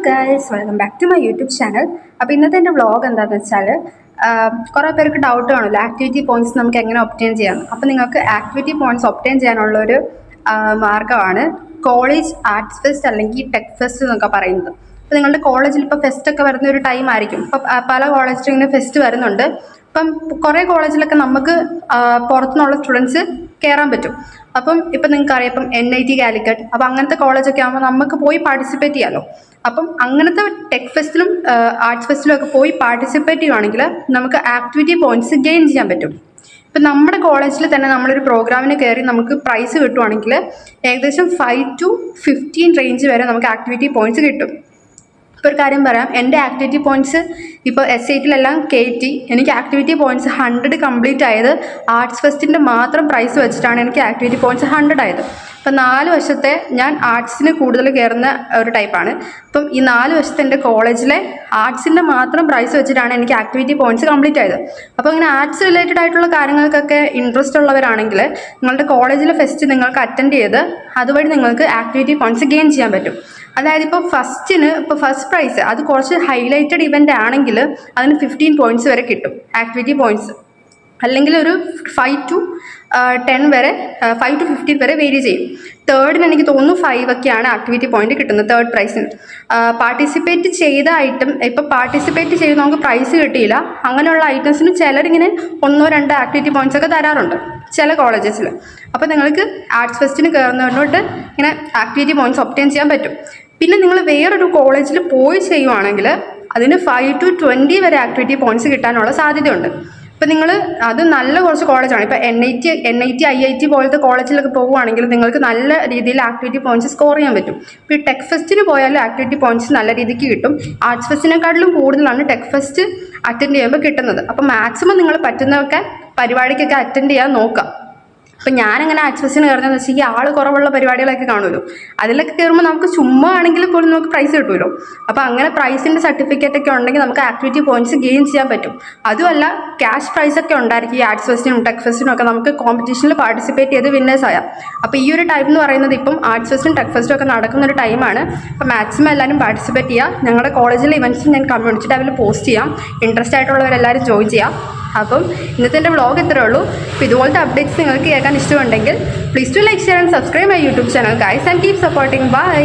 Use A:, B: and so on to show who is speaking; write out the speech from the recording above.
A: Guys, welcome back to my YouTube channel. അപ്പോൾ ഇന്നത്തെ എൻ്റെ വ്ളോഗ് എന്താണെന്ന് വെച്ചാൽ, കുറേ പേർക്ക് ഡൗട്ട് കാണുമല്ലോ ആക്ടിവിറ്റി പോയിന്റ്സ് നമുക്ക് എങ്ങനെ ഒബ്റ്റെയിൻ ചെയ്യാം. അപ്പോൾ നിങ്ങൾക്ക് ആക്ടിവിറ്റി പോയിന്റ്സ് ഒബ്റ്റെയിൻ ചെയ്യാനുള്ളൊരു മാർഗ്ഗമാണ് കോളേജ് ആർട്സ് ഫെസ്റ്റ് അല്ലെങ്കിൽ ടെക് ഫെസ്റ്റ് എന്നൊക്കെ പറയുന്നത്. അപ്പോൾ നിങ്ങളുടെ കോളേജിൽ ഇപ്പോൾ ഫെസ്റ്റ് ഒക്കെ വരുന്ന ഒരു ടൈം ആയിരിക്കും. ഇപ്പോൾ പല കോളേജിലും ഇങ്ങനെ ഫെസ്റ്റ് വരുന്നുണ്ട്. ഇപ്പം കുറേ കോളേജിലൊക്കെ നമുക്ക് പുറത്തുനിന്നുള്ള സ്റ്റുഡൻസ് കയറാൻ പറ്റും. അപ്പം ഇപ്പം നിങ്ങൾക്ക് അറിയാം, ഇപ്പം NIT കാലിക്കറ്റ്, അപ്പോൾ അങ്ങനത്തെ കോളേജൊക്കെ ആകുമ്പോൾ നമുക്ക് പോയി പാർട്ടിസിപ്പേറ്റ് ചെയ്യാമല്ലോ. അപ്പം അങ്ങനത്തെ ടെക് ഫെസ്റ്റിലും ആർട്സ് ഫെസ്റ്റിലും ഒക്കെ പോയി പാർട്ടിസിപ്പേറ്റ് ചെയ്യുവാണെങ്കിൽ നമുക്ക് ആക്ടിവിറ്റി പോയിന്റ്സ് ഗെയിൻ ചെയ്യാൻ പറ്റും. ഇപ്പം നമ്മുടെ കോളേജിൽ തന്നെ നമ്മളൊരു പ്രോഗ്രാമിന് കയറി നമുക്ക് പ്രൈസ് കിട്ടുവാണെങ്കിൽ ഏകദേശം 5 to 15 റേഞ്ച് വരെ നമുക്ക് ആക്ടിവിറ്റി പോയിന്റ്സ് കിട്ടും. ഇപ്പോൾ ഒരു കാര്യം പറയാം, എൻ്റെ ആക്ടിവിറ്റി പോയിന്റ്സ് ഇപ്പോൾ SATലെല്ലാം കയറ്റി എനിക്ക് ആക്ടിവിറ്റി പോയിന്റ്സ് 100 കംപ്ലീറ്റ് ആയത് ആർട്സ് ഫെസ്റ്റിൻ്റെ മാത്രം പ്രൈസ് വെച്ചിട്ടാണ് എനിക്ക് ആക്ടിവിറ്റി പോയിന്റ്സ് 100 ആയത്. അപ്പം 4 വർഷത്തെ ഞാൻ ആർട്സിന് കൂടുതൽ കയറുന്ന ഒരു ടൈപ്പാണ്. അപ്പം ഈ 4 വർഷത്തെ എൻ്റെ കോളേജിലെ ആർട്സിൻ്റെ മാത്രം പ്രൈസ് വെച്ചിട്ടാണ് എനിക്ക് ആക്ടിവിറ്റി പോയിന്റ്സ് കംപ്ലീറ്റ് ആയത്. അപ്പോൾ ഇങ്ങനെ ആർട്സ് റിലേറ്റഡ് ആയിട്ടുള്ള കാര്യങ്ങൾക്കൊക്കെ ഇൻട്രസ്റ്റ് ഉള്ളവരാണെങ്കിൽ നിങ്ങളുടെ കോളേജിലെ ഫെസ്റ്റ് നിങ്ങൾക്ക് അറ്റൻഡ് ചെയ്ത് അതുവഴി നിങ്ങൾക്ക് ആക്ടിവിറ്റി പോയിന്റ്സ് ഗെയിൻ ചെയ്യാൻ പറ്റും. അതായത് ഇപ്പോൾ ഫസ്റ്റ് പ്രൈസ് അത് കുറച്ച് ഹൈലൈറ്റഡ് ഇവൻ്റ് ആണെങ്കിൽ അതിന് 15 പോയിന്റ്സ് വരെ കിട്ടും ആക്ടിവിറ്റി പോയിന്റ്സ്. അല്ലെങ്കിൽ ഒരു 5 to 10 വരെ 5 to 15 വരെ വേരി ചെയ്യും. തേർഡിന് എനിക്ക് തോന്നുന്നു 5 ഒക്കെയാണ് ആക്ടിവിറ്റി പോയിന്റ് കിട്ടുന്നത് തേർഡ് പ്രൈസിന്. പാർട്ടിസിപ്പേറ്റ് ചെയ്ത ഐറ്റം ഇപ്പോൾ പാർട്ടിസിപ്പേറ്റ് ചെയ്ത് നമുക്ക് പ്രൈസ് കിട്ടിയില്ല, അങ്ങനെയുള്ള ഐറ്റംസിന് ചിലരിങ്ങനെ 1-2 ആക്ടിവിറ്റി പോയിന്റ്സ് ഒക്കെ തരാറുണ്ട് ചില കോളേജസിൽ. അപ്പോൾ നിങ്ങൾക്ക് ആർട്സ് ഫെസ്റ്റിന് കയറുന്നതിനോട്ട് ഇങ്ങനെ ആക്ടിവിറ്റി പോയിന്റ്സ് ഒബ്റ്റെയിൻ ചെയ്യാൻ പറ്റും. പിന്നെ നിങ്ങൾ വേറൊരു കോളേജിൽ പോയി ചെയ്യുവാണെങ്കിൽ അതിന് 5 to 20 വരെ ആക്ടിവിറ്റി പോയിന്റ്സ് കിട്ടാനുള്ള സാധ്യതയുണ്ട്. ഇപ്പം നിങ്ങൾ അത് നല്ല കുറച്ച് കോളേജാണ്. ഇപ്പോൾ NIT IIT പോലത്തെ കോളേജിലൊക്കെ പോകുവാണെങ്കിൽ നിങ്ങൾക്ക് നല്ല രീതിയിൽ ആക്ടിവിറ്റി പോയിന്റ്സ് സ്കോർ ചെയ്യാൻ പറ്റും. ഇപ്പോൾ ഈ ടെക് ഫെസ്റ്റിന് പോയാൽ ആക്ടിവിറ്റി പോയിന്റ്സ് നല്ല രീതിക്ക് കിട്ടും. ആർട്സ് ഫെസ്റ്റിനെക്കാട്ടിലും കൂടുതലാണ് ടെക് ഫെസ്റ്റ് അറ്റൻഡ് ചെയ്യുമ്പോൾ കിട്ടുന്നത്. അപ്പോൾ മാക്സിമം നിങ്ങൾ പറ്റുന്നതൊക്കെ പരിപാടിക്കൊക്കെ അറ്റൻഡ് ചെയ്യാൻ നോക്കുക. അപ്പം ഞാനങ്ങനെ ആർട്സ് ഫെസ്റ്റിന് കയറുന്നതെന്ന് വെച്ചാൽ ഈ ആൾ കുറവുള്ള പരിപാടികളൊക്കെ കാണുമല്ലോ, അതിലൊക്കെ കയറുമ്പോൾ നമുക്ക് ചുമ്മാ ആണെങ്കിൽ പോലും നമുക്ക് പ്രൈസ് കിട്ടുമല്ലോ. അപ്പോൾ അങ്ങനെ പ്രൈസിൻ്റെ സർട്ടിഫിക്കറ്റ് ഒക്കെ ഉണ്ടെങ്കിൽ നമുക്ക് ആക്ടിവിറ്റി പോയിന്റ്സ് ഗെയിൻ ചെയ്യാൻ പറ്റും. അതുമല്ല ക്യാഷ് പ്രൈസൊക്കെ ഉണ്ടായിരിക്കും. ഈ ആർട്സ് ഫെസ്റ്റിനും ടെക് ഫെസ്റ്റിനും ഒക്കെ നമുക്ക് കോമ്പറ്റീഷനിൽ പാർട്ടിസിപ്പേറ്റ് ചെയ്ത് വിന്നേഴ്സ് ആയാം. അപ്പോൾ ഈ ഒരു ടൈം എന്ന് പറയുന്നത് ഇപ്പം ആർട്സ് ഫെസ്റ്റും ടെക് ഫെസ്റ്റും ഒക്കെ നടക്കുന്ന ഒരു ടൈമാണ്. അപ്പോൾ മാക്സിമം എല്ലാവരും പാർട്ടിസിപ്പേറ്റ് ചെയ്യുക. ഞങ്ങളുടെ കോളേജിലെ ഇവൻറ്റ്സ് ഞാൻ കമ്മ്യൂണിറ്റി ടാബിൽ പോസ്റ്റ് ചെയ്യാം. ഇൻട്രസ്റ്റ് ആയിട്ടുള്ളവരെല്ലാവരും ജോയിൻ ചെയ്യാം. അപ്പം ഇന്നത്തെ എൻ്റെ വ്ളോഗ് ഇത്രയേ ഉള്ളൂ. അപ്പോൾ ഇതുപോലത്തെ അപ്ഡേറ്റ്സ് നിങ്ങൾക്ക് കേൾക്കാൻ ഇഷ്ടമുണ്ടെങ്കിൽ please to like, share and subscribe my YouTube channel guys and keep supporting. By.